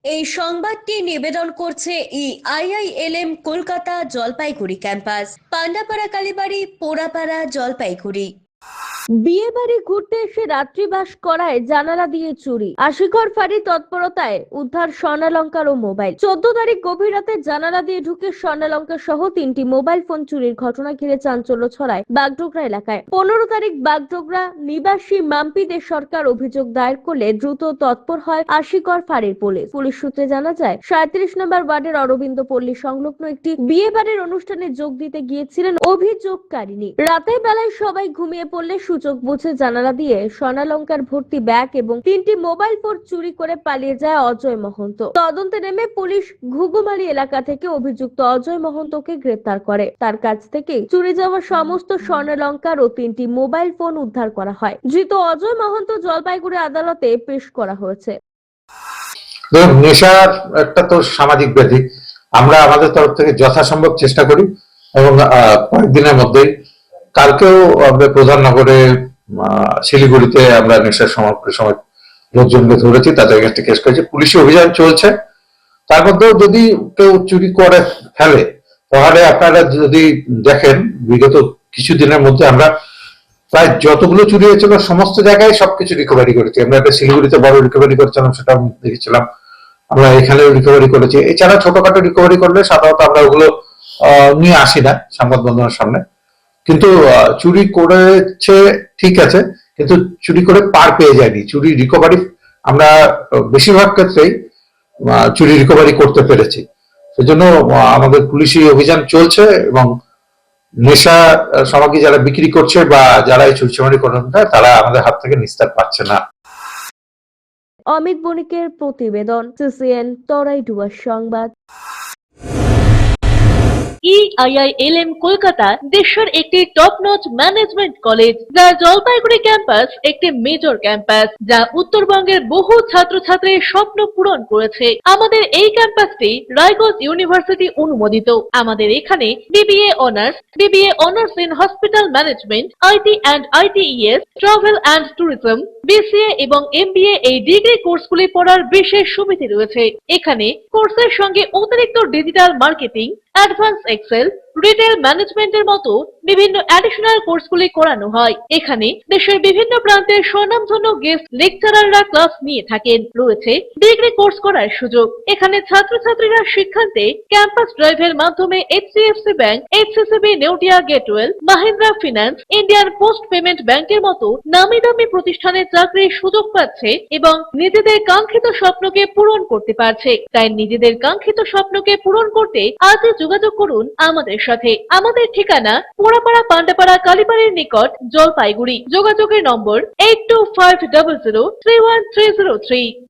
এই সংবাদটি নিবেদন করছে আইআইএলএম কলকাতা জলপাইগুড়ি ক্যাম্পাস, পান্ডাপাড়া কালীবাড়ি, পোড়াপাড়া, জলপাইগুড়ি। বিয়ে বাড়ি ঘুরতে এসে রাত্রিবাস করায় জানালা দিয়ে চুরি, আশিকর ফাঁড়ির তৎপরতায় উদ্ধার স্বর্ণালঙ্কার ও মোবাইল। 14 তারিখ গভীর রাতে জানালা দিয়ে ঢুকে স্বর্ণালঙ্কা সহ 3টি মোবাইল ফোন চুরির ঘটনা ঘিরে চাঞ্চল্য ছড়ায় বাগডোগরা এলাকায়। 15 তারিখ বাগডোগরা নিবাসী মাম্পি দে সরকার অভিযোগ দায়ের করলে দ্রুত তৎপর হয় আশিকর ফাঁড়ির পুলিশ সূত্রে জানা যায় 37 নম্বর ওয়ার্ডের অরবিন্দ পল্লী সংলগ্ন একটি বিয়ে বাড়ির অনুষ্ঠানে যোগ দিতে গিয়েছিলেন অভিযোগকারিনী। রাতের বেলায় সবাই ঘুমিয়ে পড়লে সূচক বুঝে জানালা দিয়ে স্বর্ণালঙ্কার ভর্তি ব্যাগ এবং 3টি মোবাইল ফোন চুরি করে পালিয়ে যায় অজয় মহন্ত। তদন্তে নেমে পুলিশ ঘুঘুমারি এলাকা থেকে অভিযুক্ত অজয় মহন্তকে গ্রেপ্তার করে। তার কাছ থেকে চুরি যাওয়া সমস্ত স্বর্ণালঙ্কার ও 3টি মোবাইল ফোন উদ্ধার করা হয়। ধৃত অজয় মহন্ত জলপাইগুড়ি আদালতে পেশ করা হয়েছে। নেশার একটা তো সামাজিক ব্যাধি। আমরা আমাদের তরফ থেকে যথাসম্ভব চেষ্টা করি এবং কয়েকদিনের মধ্যেই কালকেও আমরা প্রধাননগরে শিলিগুড়িতে আমরা নেশার সময় লোকজনকে ধরেছি, তাদের কাছে কেস করেছি, পুলিশি অভিযান চলছে। তার মধ্যেও যদি কেউ চুরি করে ফেলে তাহলে আপনারা যদি দেখেন বিগত কিছুদিনের মধ্যে আমরা প্রায় যতগুলো চুরি হয়েছিল সমস্ত জায়গায় সবকিছু রিকভারি করেছি। আমরা একটা শিলিগুড়িতে বড় রিকভারি করেছিলাম, সেটা দেখেছিলাম। আমরা এখানেও রিকভারি করেছি। এছাড়া ছোটখাটো রিকভারি করলে সাধারণত আমরা ওগুলো নিয়ে আসি না সংবাদ মাধ্যমের সামনে। কিন্তু চুরি করেছে ঠিক আছে, কিন্তু চুরি করে পার পেয়ে যায়নি। চুরি রিকভারি আমরা বেশিরভাগ ক্ষেত্রেই চুরি রিকভারি করতে পেরেছি। সেজন্য আমাদের পুলিশি অভিযান চলছে এবং নেশা সামগ্রী যারা বিক্রি করছে বা যারা এই চুরিচামারি করেন তারা আমাদের হাত থেকে নিস্তার পাচ্ছে না। অমিত বণিকের প্রতিবেদন, সিসিএন তরাইডুয়ার সংবাদ। ইআইআইএলএম কলকাতা দেশের একটি টপ নচ ম্যানেজমেন্ট কলেজ, যা জলপাইগুড়ি ক্যাম্পাস একটি মেজর ক্যাম্পাস, যা উত্তরবঙ্গের বহু ছাত্রছাত্রীর স্বপ্ন পূরণ করেছে। আমাদের এই ক্যাম্পাসটি রায়গঞ্জ ইউনিভার্সিটি অনুমোদিত। আমাদের এখানে BBA honours in hospital management, IT and ITES, travel and tourism, BCA এবং এমবিএ এই ডিগ্রি কোর্সগুলি পড়ার বিশেষ সুবিধা রয়েছে। এখানে কোর্সের সঙ্গে অতিরিক্ত digital marketing, advance excel, retail ম্যানেজমেন্টের মতো বিভিন্ন অ্যাডিশনাল কোর্সগুলি করানো হয়। এখানে দেশের বিভিন্ন প্রান্তের স্বনামধন্য গেস্ট লেকচারাররা ক্লাস নিয়ে থাকেন। রয়েছে ডিগ্রি কোর্স করার সুযোগ। এখানে ছাত্রছাত্রীরা শিক্ষান্তে ক্যাম্পাস ড্রাইভের মাধ্যমে HDFC bank, HSBC Neotia Getwell, Mahindra finance, Indian post payment ব্যাংকের মতো নামি দামি প্রতিষ্ঠানে চাকরির সুযোগ পাচ্ছে এবং নিজেদের কাঙ্ক্ষিত স্বপ্নকে পূরণ করতে পারছে। তাই নিজেদের কাঙ্ক্ষিত স্বপ্নকে পূরণ করতে আজই যোগাযোগ করুন আমাদের সাথে। আমাদের ঠিকানা পোড়াপাড়া পান্ডাপাড়া কালীবাড়ির নিকট, জলপাইগুড়ি। যোগাযোগের নম্বর 8250031303।